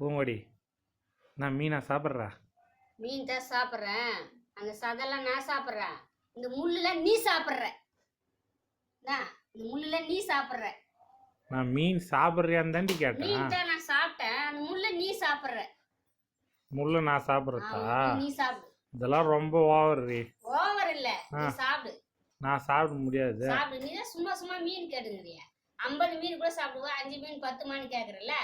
பூங்கொடி நான் மீனா சாப்பிட்றா? மீன் தான் சாப்பிட்றேன். அந்த சதெல்லாம் நான் சாப்பிட்றேன். இந்த முள்ளுலாம் நீ சாப்பிட்ற. இந்த முள்ளுலாம் நீ சாப்பிட்ற. நான் மீன் சாப்பிட்றியான்னு தாண்டி கேட்டேன். மீன் தான் நான் சாப்பிட்டேன். அந்த முள்ளை நீ சாப்பிட்ற. முள்ளு நான் சாப்பிட்றதா? நீ சாப்பிடு. இதெல்லாம் ரொம்ப ஓவர் ரீ. ஓவர் இல்ல, நீ சாப்பிடு. நான் சாப்பிட முடியாது. சாப்பிடு. நீ தான் சும்மா சும்மா மீன் கேட்டுங்கறியா? 50 மீன் கூட சாப்பிடுவா, 5 மீன் 10 மீன் கேக்குறல.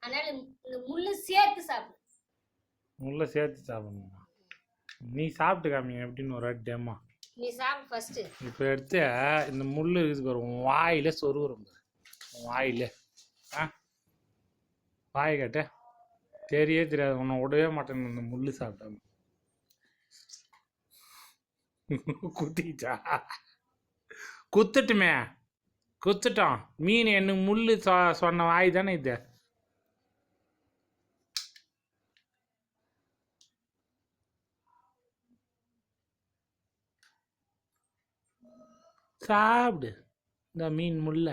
அதனால இந்த முள்ளு சேர்த்து சாப்பிடு. முள்ளை சேர்த்து சாப்பிடணுமா? நீ சாப்பிட்டு காமி எப்படின்னு ஒரு டேமா. நீ சாப்பிடு ஃபர்ஸ்ட். இப்போ எடுத்து இந்த முள்ளு இருக்குது பாரு, உன் வாயில சொருகுறோம் பாரு. உன் வாயில வாய் கட்ட தெரியவே தெரியாது, உன்னை விடவே மாட்டேன் இந்த முள்ளு சாப்பிட்டாம. குத்திச்சா? குத்துட்டுமே, குத்துட்டோம். மீன் எனக்கு முள்ளு சொன்ன வாய் தானே இது. சாப்பிடு இந்த மீன் முள்ள.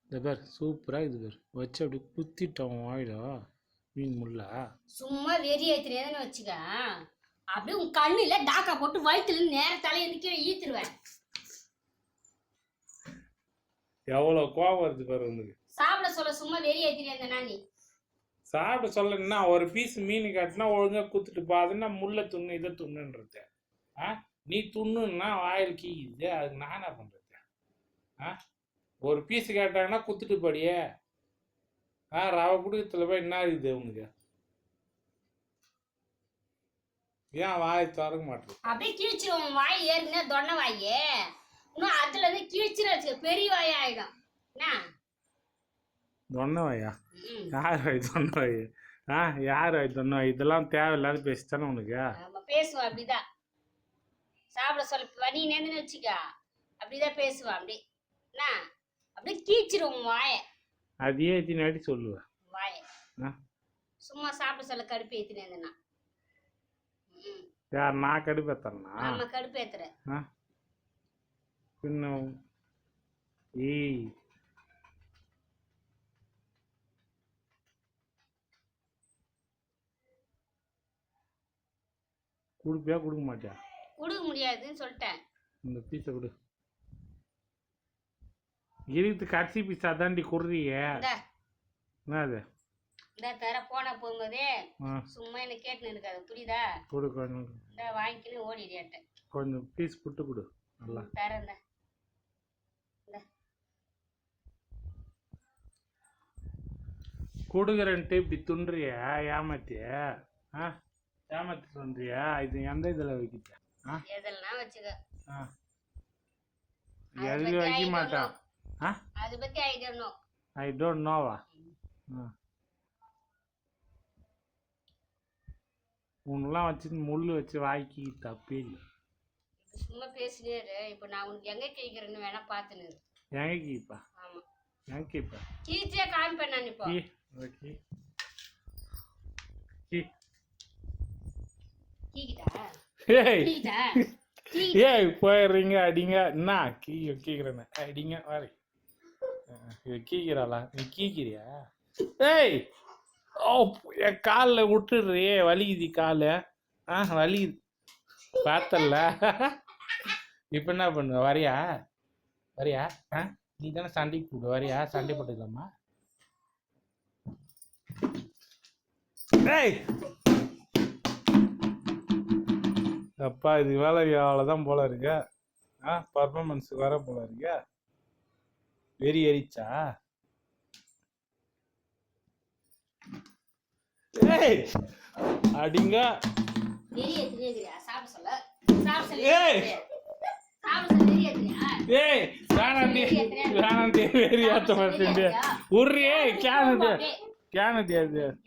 இந்த பேர் சூப்பராக இது பேர் வச்சு அப்படி குத்திட்டோம் வாயில மீன் முள்ள. சும்மா வெறி ஏத்துறேன்னு வச்சுக்க, அப்படியே உன் கண்ணுல டாக்கா போட்டு வயிற்றுல நேர தலையை கீழே ஈத்துருவேன். எவ்வளோ கோவம் வருது பாரு உனக்கு. சாப்பிட சொல்ல சும்மா வெறி ஏத்துறேன். நீ சாப்பிட சொல்லணும்னா ஒரு பீஸ் மீன் காட்டினா ஒழுங்கா குத்துட்டு பாதுன்னா முள்ள துண்ணு இதை துண்ணுன்றது. நீ துண்ணுன்னா வாயில் கீக்குது, அதுக்கு நான் என்ன பண்றது? ஒரு பீஸ் கேட்டாங்கன்னா குத்துட்டு படியே. ரவை குடுக்கத்துல போய் என்ன இருக்குது உனக்கு? ஏன் வாயை திறக்க மாட்டேன்? அப்படியே கிழிச்சிருவோம். வாய் ஏறுனா தொன்ன வாயே, இன்னும் அதுல இருந்து கிழிச்சிரு, பெரிய வாய் ஆயிடும். தொன்ன வாயா? யார் வாய் தொன்ன வாய்? யார் வாய் தொன்ன வாய்? இதெல்லாம் தேவையில்லாத பேசித்தானே உனக்கு? பேசுவோம் அப்படிதான். சாப்பிட சொல்ல நீ நேர்ந்துன்னு வச்சுக்கா, அப்படிதான் பேசுவான். அப்படி அப்படியே கீச்சிருவோம் வாய. அதையே எத்தனை வாட்டி சொல்லுவேன் வாய. சும்மா சாப்பிட சொல்ல கடுப்பு ஏத்தினேன்னா யார்? நான் கடுப்பேத்தனா? ஆமா கடுப்பேத்துற. பின்ன ஏய் கொடுப்பியா கொடுக்க மாட்டியா? கொடுக்க முடியாதுன்னு சொல்லிட்டேன். இந்த பீஸை கொடு. இருக்கு கடைசி பீஸா தாண்டி குடுறிய. என்னது இந்த தர போன போகும்போதே சும்மா என்ன கேட்டுன்னு இருக்காது, புரியுதா? கொடு கொஞ்சம். இந்த வாங்கிக்கின்னு ஓடிடியாட்டேன். கொஞ்சம் பீஸ் புட்டு கொடு. நல்லா தரேன். கொடுக்குறேன்ட்டு இப்படி துன்றிய ஏமாத்திய? ஏமாத்தி துன்றியா? இது எந்த இதில் வைக்கிட்ட? எதெல்லாம் வச்சுக்க. எதுவும் வைக்க மாட்டான். அது பத்தி ஐ டோன்ட் நோவா? உன்னெல்லாம் வச்சு முள்ளு வச்சு வாய்க்கு தப்பே இல்லை. சும்மா பேசினே இரு. இப்போ நான் உனக்கு எங்க கேட்கிறேன்னு வேணா பாத்துன்னு. எங்க கீப்பா? ஆமா எங்க கீப்பா? கீச்சே காமிப்பேன் நான் இப்போ. ஓகே கீக்கிட்டா? ஏய் கீக்கிட்டா? ஏய் போயிடுறீங்க அடிங்க. என்ன கீக்கிறேன்னு அடிங்க வாரி. கீக்கிறாளா? நீ கீக்கிறியா? ஏய் ஓ என் காலில் விட்டுடுறே, வலிக்குது காலு. வலிக்குது பார்த்தல. இப்போ என்ன பண்ணுவ? வரியா வரியா? நீ தானே சண்டைக்கு கூப்பிடு. வரியா? சண்டை போட்டுக்கலாமா? ஏய் அப்பா இது வேலை அவ்வளோதான் போல இருக்கு. பர்ஃபார்மன்ஸ் வர போல இருக்கு. வெறி எரிச்சா? ஏய் அடிங்க. ஏய் வேணாண்டி வேணாண்டி வெறி ஏற்ற மாட்டேன். உர்றியே கேனது அது